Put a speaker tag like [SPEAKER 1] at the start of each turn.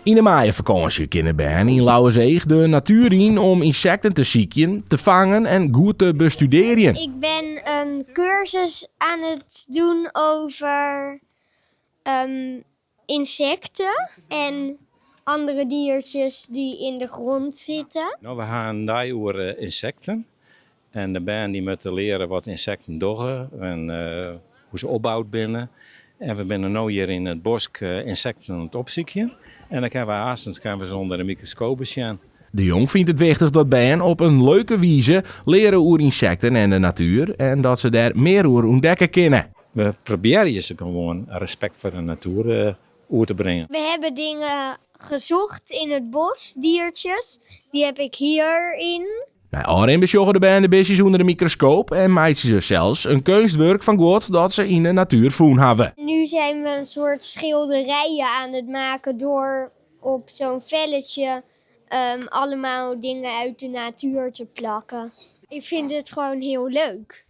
[SPEAKER 1] In de maaienvakantie kunnen Ben in Lauwerzeeg de natuur in om insecten te zieken, te vangen en goed te bestuderen.
[SPEAKER 2] Ik ben een cursus aan het doen over insecten en andere diertjes die in de grond zitten.
[SPEAKER 3] Nou, we gaan daar over insecten. En de band die moeten leren wat insecten doen en hoe ze opbouwd binnen. En we zijn nu hier in het bos insecten aan het opzoeken. En dan gaan we haastens ze onder de microscoop zien.
[SPEAKER 1] De jong vindt het wichtig dat Ben op een leuke wijze leren over insecten en de natuur en dat ze daar meer over ontdekken kunnen.
[SPEAKER 3] We proberen ze gewoon respect voor de natuur over te brengen.
[SPEAKER 2] We hebben dingen gezocht in het bos, diertjes. Die heb ik hierin.
[SPEAKER 1] Nou, Arin besjoggen de Ben de beestjes onder de microscoop en maakt ze zelfs een kunstwerk van God dat ze in de natuur voelen hebben.
[SPEAKER 2] Nu zijn we een soort schilderijen aan het maken door op zo'n velletje allemaal dingen uit de natuur te plakken. Ik vind het gewoon heel leuk.